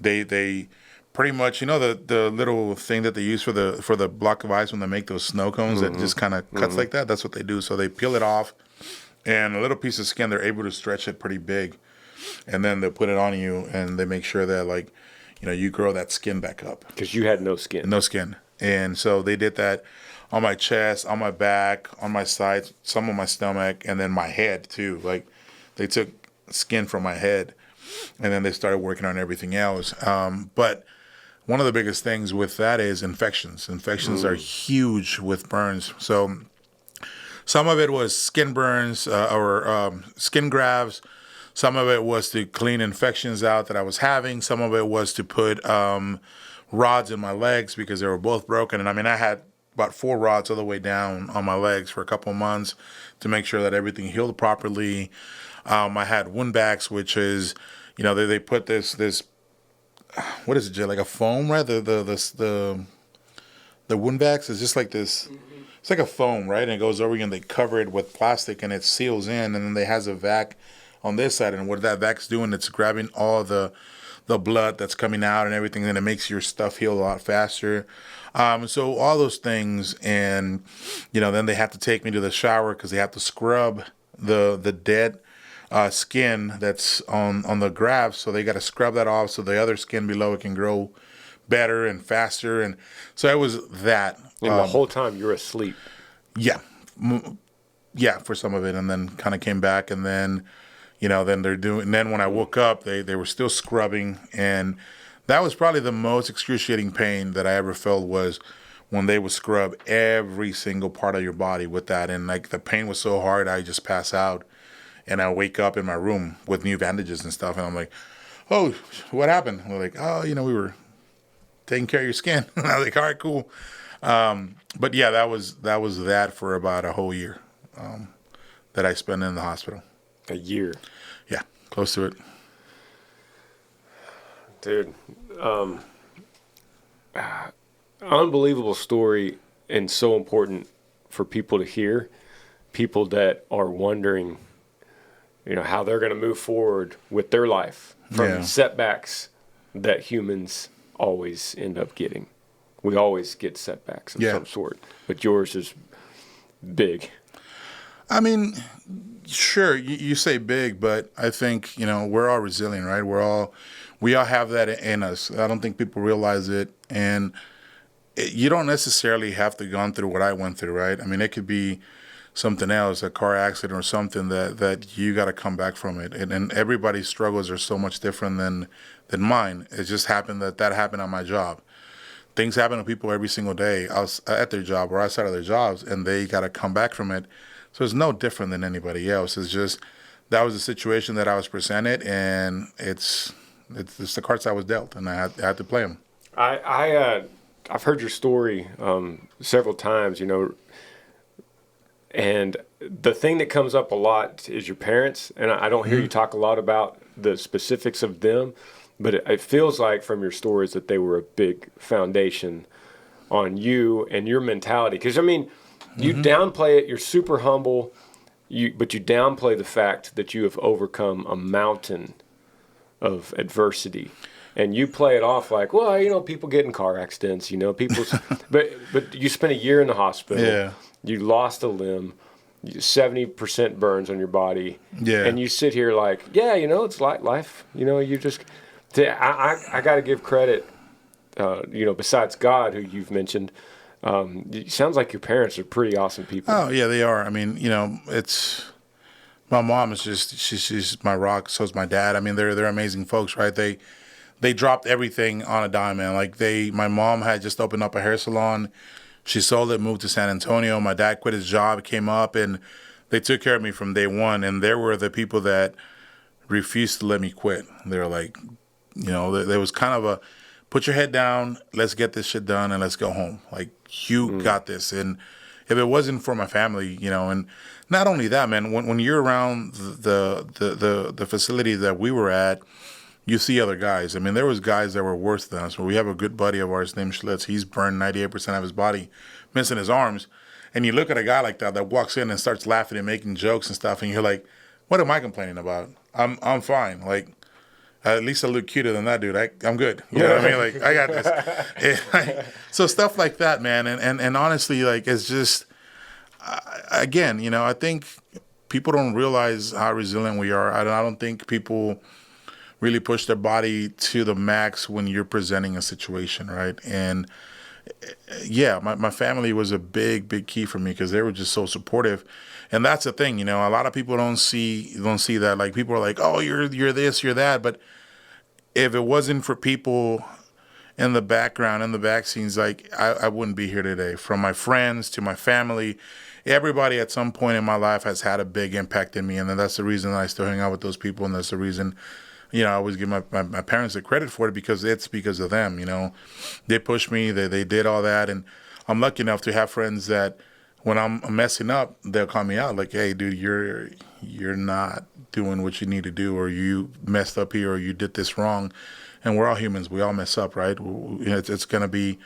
They pretty much, you know, the little thing that they use for the block of ice when they make those snow cones that just kind of cuts like that. That's what they do. So they peel it off, and a little piece of skin, they're able to stretch it pretty big, and then they put it on you, and they make sure that, like, you know, you grow that skin back up. Because you had no skin. No skin. And so they did that on my chest, on my back, on my sides, some on my stomach, and then my head too. Like, they took skin from my head, and then they started working on everything else. But one of the biggest things with that is infections. Infections are huge with burns. So some of it was skin burns or skin grafts. Some of it was to clean infections out that I was having. Some of it was to put rods in my legs because they were both broken. And I mean, I had about 4 rods all the way down on my legs for a couple of months to make sure that everything healed properly. I had wound bags, which is, they put this what is it, Jay? Like a foam, right? The wound bags is just like this. It's like a foam, right? And it goes over you, and they cover it with plastic, and it seals in, and then they has a vac on this side, and what that vac's doing, it's grabbing all the blood that's coming out and everything, and it makes your stuff heal a lot faster. So all those things, and then they have to take me to the shower because they have to scrub the dead skin that's on the grafts. So they got to scrub that off so the other skin below it can grow better and faster. And so it was that. And the whole time you're asleep. Yeah. Yeah, for some of it, and then kind of came back, and then then they're doing. And then when I woke up, they were still scrubbing, and that was probably the most excruciating pain that I ever felt was when they would scrub every single part of your body with that, and like the pain was so hard, I just pass out, and I wake up in my room with new bandages and stuff, and I'm like, oh, what happened? We're like, oh, we were taking care of your skin. And I was like, all right, cool. But yeah, that was that for about a whole year that I spent in the hospital. A year. Yeah, close to it. Dude, unbelievable story, and so important for people to hear. People that are wondering, how they're going to move forward with their life from setbacks that humans always end up getting. We always get setbacks of some sort, but yours is big. I mean, sure, you say big, but I think, we're all resilient, right? We all have that in us. I don't think people realize it. And you don't necessarily have to go through what I went through, right? I mean, it could be something else, a car accident or something that you got to come back from it. And everybody's struggles are so much different than mine. It just happened that happened on my job. Things happen to people every single day at their job or outside of their jobs, and they got to come back from it. So it's no different than anybody else. It's just that was the situation that I was presented, and it's the cards I was dealt, and I had to play them. I've heard your story several times, and the thing that comes up a lot is your parents, and I don't hear you talk a lot about the specifics of them, but it feels like from your stories that they were a big foundation on you and your mentality. Because, I mean, you downplay it, you're super humble, but you downplay the fact that you have overcome a mountain of adversity. And you play it off like, well, people get in car accidents, people's, but you spent a year in the hospital. Yeah. You lost a limb, 70% burns on your body. Yeah. And you sit here like, it's like life. You just, I got to give credit, besides God, who you've mentioned. It sounds like your parents are pretty awesome people. Oh, yeah, they are. I mean, my mom is just, she's my rock. So is my dad. I mean, they're amazing folks, right? They dropped everything on a dime, man. Like my mom had just opened up a hair salon. She sold it, moved to San Antonio. My dad quit his job, came up, and they took care of me from day one. And there were the people that refused to let me quit. They were like, there was kind of a, put your head down, let's get this shit done, and let's go home. Like, you got this. And if it wasn't for my family, and not only that, man, when you're around the facility that we were at, you see other guys. I mean, there was guys that were worse than us. We have a good buddy of ours named Schlitz. He's burned 98% of his body, missing his arms. And you look at a guy like that walks in and starts laughing and making jokes and stuff, and you're like, what am I complaining about? I'm fine. Like, at least I look cuter than that dude. I'm good. You know what I mean? Like, I got this. So stuff like that, man. And honestly, like, it's just, again, I think people don't realize how resilient we are. I don't think people really push their body to the max when you're presenting a situation, right? And yeah, my family was a big key for me because they were just so supportive. And that's the thing, a lot of people don't see that. Like, people are like, oh, you're this, you're that. But if it wasn't for people in the background, in the back scenes, like I wouldn't be here today. From my friends to my family, everybody at some point in my life has had a big impact in me, and then that's the reason I still hang out with those people, and that's the reason, I always give my parents the credit for it, because it's because of them. They pushed me, they did all that, and I'm lucky enough to have friends that when I'm messing up, they'll call me out like, "Hey, dude, you're not doing what you need to do, or you messed up here, or you did this wrong." And we're all humans; we all mess up, right? It's going to be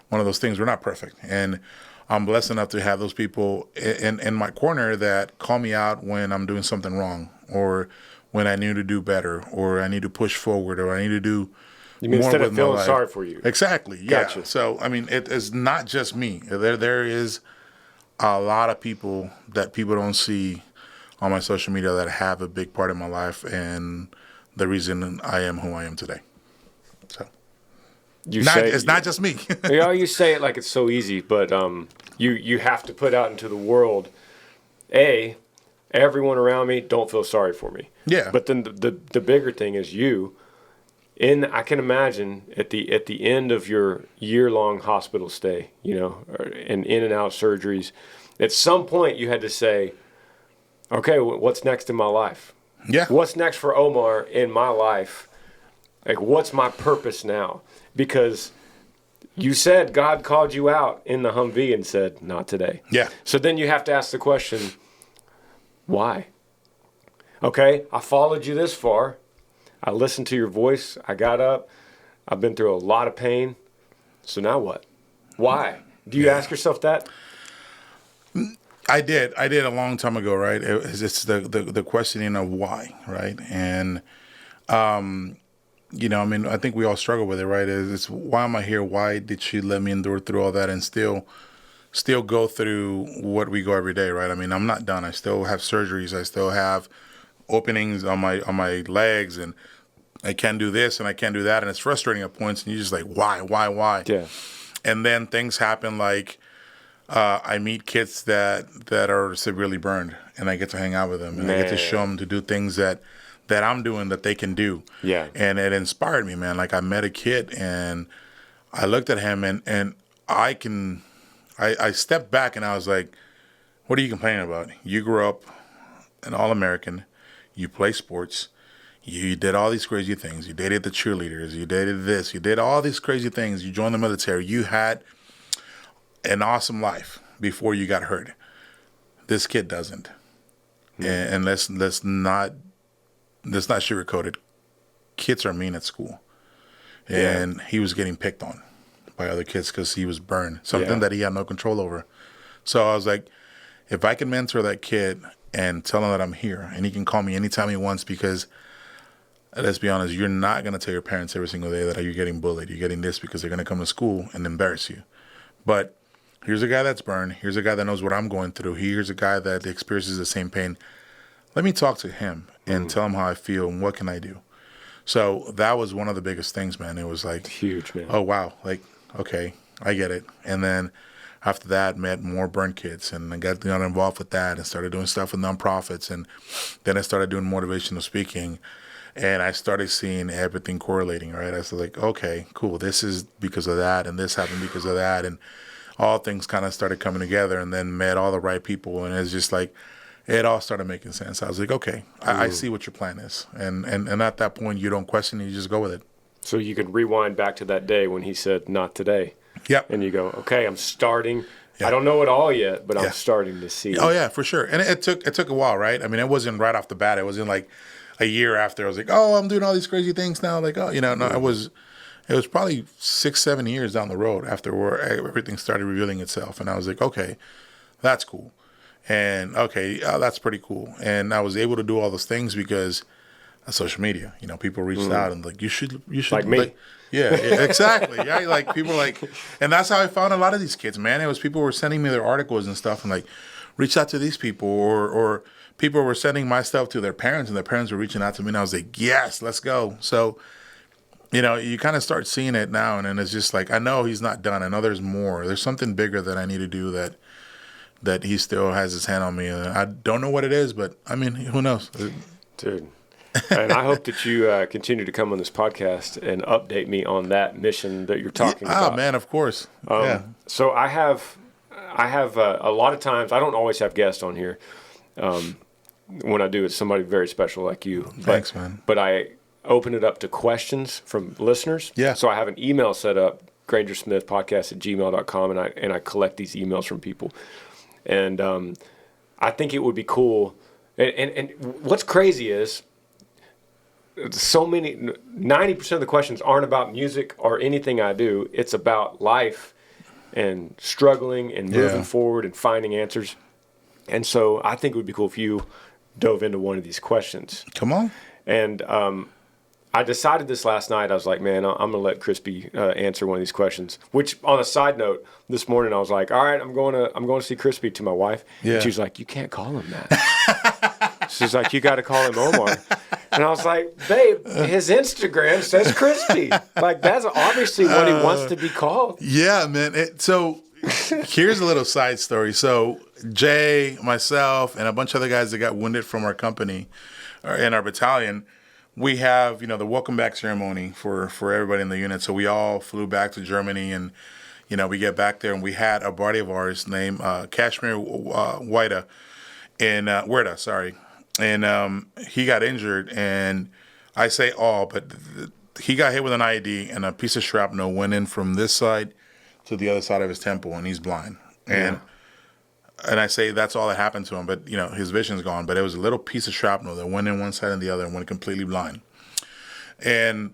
one of those things. We're not perfect, and I'm blessed enough to have those people in my corner that call me out when I'm doing something wrong, or when I need to do better, or I need to push forward, or I need to do. You mean more instead with of my feeling life. sorry for you? Exactly. Yeah. Gotcha. So it is not just me. There is a lot of people that people don't see on my social media that have a big part in my life and the reason I am who I am today. So it's not just me. You say it like it's so easy, but you have to put out into the world, everyone around me don't feel sorry for me. Yeah. But then the bigger thing is you. I can imagine at the end of your year-long hospital stay, and in and out surgeries, at some point you had to say, okay, what's next in my life? Yeah. What's next for Omar in my life? Like, what's my purpose now? Because you said God called you out in the Humvee and said, not today. Yeah. So then you have to ask the question, why? Okay, I followed you this far. I listened to your voice. I got up. I've been through a lot of pain. So now what? Why? Do you ask yourself that? I did a long time ago, right? It's the questioning of why, right? And, I think we all struggle with it, right? It's why am I here? Why did she let me endure through all that and still go through what we go every day, right? I mean, I'm not done. I still have surgeries. I still have openings on my legs, and I can't do this and I can't do that, and it's frustrating at points, and you're just like, why? Yeah. And then things happen like I meet kids that are severely burned, and I get to hang out with them, and I get to show them to do things that I'm doing that they can do. Yeah. And it inspired me, man. Like, I met a kid, and I looked at him, and I stepped back, and I was like, what are you complaining about? You grew up an All-American. You play sports. You did all these crazy things. You dated the cheerleaders. You dated this. You did all these crazy things. You joined the military. You had an awesome life before you got hurt. This kid doesn't. And let's not sugarcoat it. Kids are mean at school. And he was getting picked on by other kids because he was burned. Something that he had no control over. So I was like, if I can mentor that kid and tell him that I'm here, and he can call me anytime he wants, because let's be honest, you're not going to tell your parents every single day that you're getting bullied. You're getting this because they're going to come to school and embarrass you. But here's a guy that's burned. Here's a guy that knows what I'm going through. Here's a guy that experiences the same pain. Let me talk to him and tell him how I feel and what can I do. So that was one of the biggest things, man. It was like, huge, man. Oh, wow. Like, okay, I get it. And then after that, met more burn kids, and I got involved with that and started doing stuff with nonprofits. And then I started doing motivational speaking, and I started seeing everything correlating, right? I was like, okay, cool. This is because of that, and this happened because of that. And all things kind of started coming together, and then met all the right people. And it's just like, it all started making sense. I was like, okay, I see what your plan is. And at that point, you don't question it, you just go with it. So you could rewind back to that day when he said, not today. Yep. And you go, okay, I'm starting. Yeah. I don't know it all yet, but I'm starting to see. Oh, yeah, for sure. And it took a while, right? I mean, it wasn't right off the bat. It wasn't like a year after. I was like, oh, I'm doing all these crazy things now. Like, oh, no, it was probably 6-7 years down the road after where everything started revealing itself. And I was like, okay, that's cool. And okay, that's pretty cool. And I was able to do all those things because of social media. People reached out and like, you should like me. Yeah, exactly. Yeah, like people like, and that's how I found a lot of these kids, man. It was people were sending me their articles and stuff, and like, reach out to these people, or people were sending my stuff to their parents, and their parents were reaching out to me, and I was like, yes, let's go. So, you kind of start seeing it now, and then it's just like, I know he's not done. I know there's more. There's something bigger that I need to do that he still has his hand on me. And I don't know what it is, but I mean, who knows? Dude, And I hope that you continue to come on this podcast and update me on that mission that you're talking about. Oh man, of course. Yeah. So I have a lot of times, I don't always have guests on here. When I do, it's somebody very special like you. Thanks, man. But I open it up to questions from listeners. Yeah. So I have an email set up, Granger Smith Podcast @gmail.com, and I collect these emails from people. And I think it would be cool. And what's crazy is, so many, 90% of the questions aren't about music or anything I do. It's about life and struggling and moving forward and finding answers. And so I think it would be cool if you dove into one of these questions. Come on. And I decided this last night. I was like, man, I'm going to let Crispy answer one of these questions. Which, on a side note, this morning I was like, all right, I'm going to see Crispy, to my wife. Yeah. And she was like, you can't call him that. She's like, you got to call him Omar. And I was like, babe, his Instagram says Crispy. Like, that's obviously what he wants to be called. Yeah, man. So here's a little side story. So Jay, myself, and a bunch of other guys that got wounded from our company in our battalion, we have, the welcome back ceremony for everybody in the unit. So we all flew back to Germany, and, we get back there, and we had a buddy of ours named Kashmir Huerta, and he got injured, and I say all, but he got hit with an IED, and a piece of shrapnel went in from this side to the other side of his temple, and he's blind. And I say that's all that happened to him, but his vision's gone. But it was a little piece of shrapnel that went in one side and the other and went completely blind. And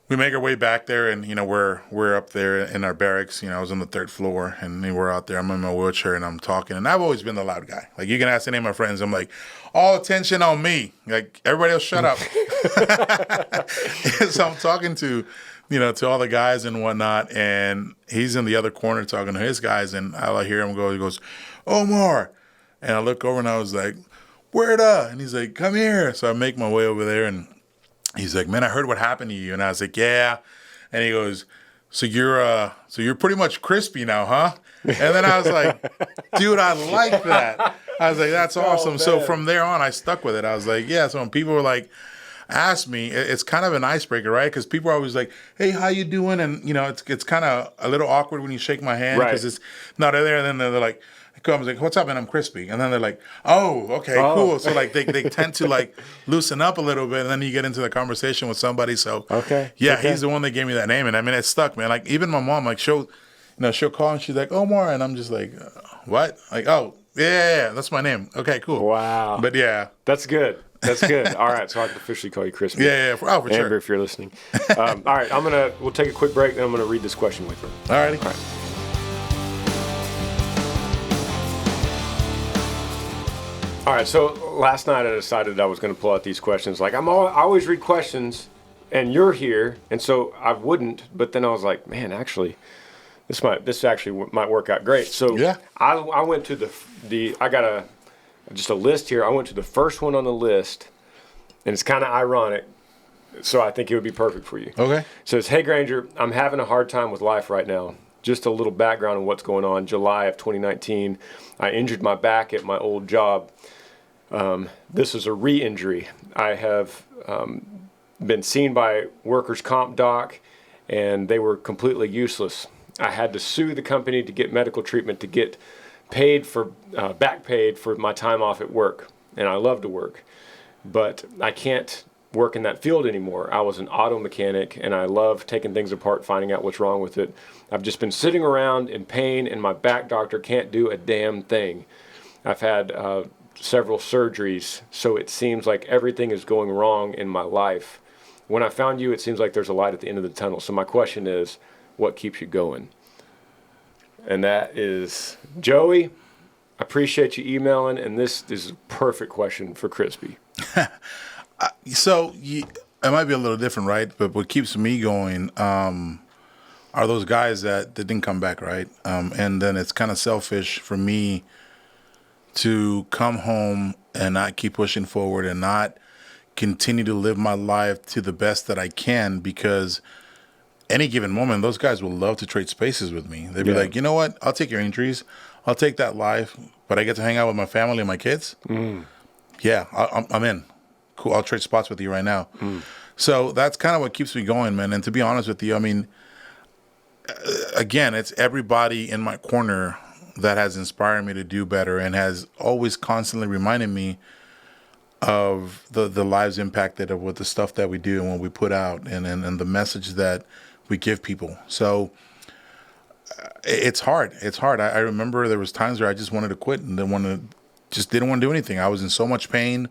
we make our way back there, and we're up there in our barracks. I was on the 3rd floor, and we're out there. I'm in my wheelchair, and I'm talking. And I've always been the loud guy. Like, you can ask any of my friends. I'm like, all attention on me. Like, everybody else, shut up. So I'm talking to all the guys and whatnot, and he's in the other corner talking to his guys, and I hear him go. He goes, Omar, and I look over, and I was like, Huerta, and he's like, come here. So I make my way over there, and he's like, man, I heard what happened to you. And I was like, yeah. And he goes, so you're pretty much Crispy now, huh? And then I was like, dude, I like that. I was like, that's awesome. So from there on, I stuck with it. I was like, yeah. So when people were like, ask me, it's kind of an icebreaker, right? Because people are always like, hey, how you doing? And, it's kind of a little awkward when you shake my hand because it's not there. And then they're like, comes like, what's up? And I'm Crispy. And then they're like, oh, okay, cool. So like they tend to like loosen up a little bit, and then you get into the conversation with somebody. So he's the one that gave me that name, and I mean it stuck, man. Like even my mom, like she'll call and she's like, Omar, and I'm just like, what? Like, oh yeah, that's my name. Okay, cool. Wow. But yeah, that's good. That's good. All right, so I can officially call you Crispy. Yeah, for Amber, sure. if you're listening. All right, we'll take a quick break, and I'm gonna read this question with you. All right. All right, so last night I decided I was going to pull out these questions. Like I always read questions, and you're here, and so I wouldn't. But then I was like, man, actually, this actually might work out great. So yeah, I went to I got just a list here. I went to the first one on the list, and it's kind of ironic. So I think it would be perfect for you. Okay. So it's, hey Granger, I'm having a hard time with life right now. Just a little background on what's going on. July of 2019, I injured my back at my old job. This is a re-injury. I have been seen by workers' comp doc, and they were completely useless. I had to sue the company to get medical treatment to get paid for back paid for my time off at work, and I love to work, but I can't work in that field anymore. I was an auto mechanic, and I love taking things apart, finding out what's wrong with it. I've just been sitting around in pain, and my back doctor can't do a damn thing. I've had several surgeries, so it seems like everything is going wrong in my life. When I found you, it seems like there's a light at the end of the tunnel. So my question is, what keeps you going? And that is, Joey, I appreciate you emailing, and this is a perfect question for Crispy. So it might be a little different, right? But what keeps me going are those guys that didn't come back, right? And then it's kind of selfish for me to come home and not keep pushing forward and not continue to live my life to the best that I can, because any given moment, those guys will love to trade spaces with me. They'd be like, you know what? I'll take your injuries. I'll take that life, but I get to hang out with my family and my kids. Yeah, I'm in. cool, I'll trade spots with you right now. So that's kind of what keeps me going, man. And to be honest with you, I mean, again, it's everybody in my corner that has inspired me to do better and has always constantly reminded me of the lives impacted with the stuff that we do and what we put out and the message that we give people. So it's hard. It's hard. I remember there was times where I just wanted to quit and didn't want to do anything. I was in so much pain.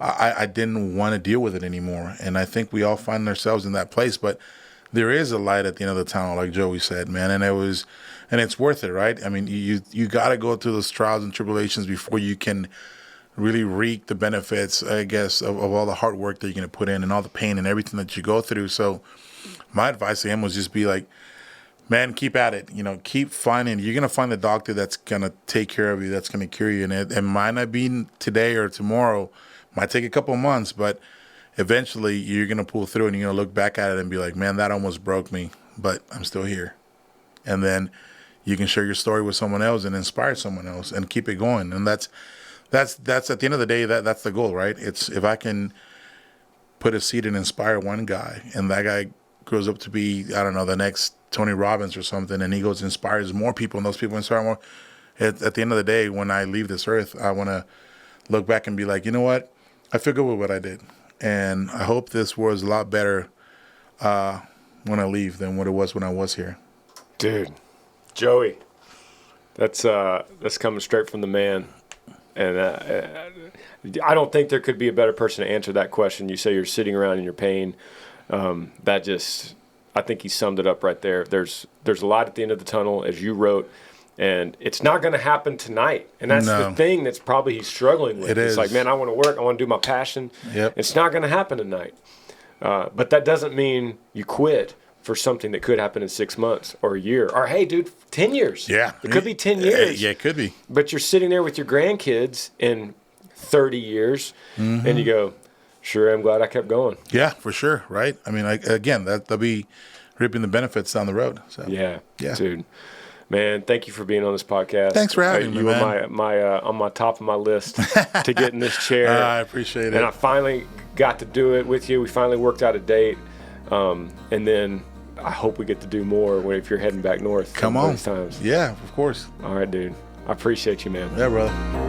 I didn't want to deal with it anymore. And I think we all find ourselves in that place, but there is a light at the end of the tunnel, like Joey said, man. And it's worth it, right? I mean, you got to go through those trials and tribulations before you can really reap the benefits, I guess, of all the hard work that you're going to put in and all the pain and everything that you go through. So my advice to him was just be like, man, keep at it. Keep finding. You're going to find the doctor that's going to take care of you, that's going to cure you. And it might not be today or tomorrow. Might take a couple of months, but eventually you're going to pull through and you're going to look back at it and be like, man, that almost broke me, but I'm still here. And then you can share your story with someone else and inspire someone else and keep it going. And that's at the end of the day, that's the goal, right? It's if I can put a seed and inspire one guy and that guy grows up to be, I don't know, the next Tony Robbins or something, and he goes and inspires more people and those people inspire more. At the end of the day, when I leave this earth, I want to look back and be like, you know what? I feel good with what I did. And I hope this was a lot better when I leave than what it was when I was here. Dude, Joey, that's coming straight from the man. And I don't think there could be a better person to answer that question. You say you're sitting around in your pain. I think he summed it up right there. There's a light at the end of the tunnel, as you wrote. And it's not going to happen tonight. And that's the thing that's probably he's struggling with. It's like, man, I want to work. I want to do my passion. Yep. It's not going to happen tonight. But that doesn't mean you quit for something that could happen in 6 months or a year. Or, hey, dude, 10 years. Yeah. It could be 10 years. Yeah, it could be. But you're sitting there with your grandkids in 30 years, and you go, sure, I'm glad I kept going. Yeah, for sure, right? I mean, again, they'll be reaping the benefits down the road. So Yeah, dude. Man, thank you for being on this podcast. Thanks for having me, man. You were on my top of my list to get in this chair. I appreciate it. And I finally got to do it with you. We finally worked out a date. And then I hope we get to do more if you're heading back north. Come on. Times. Yeah, of course. All right, dude. I appreciate you, man. Yeah, brother.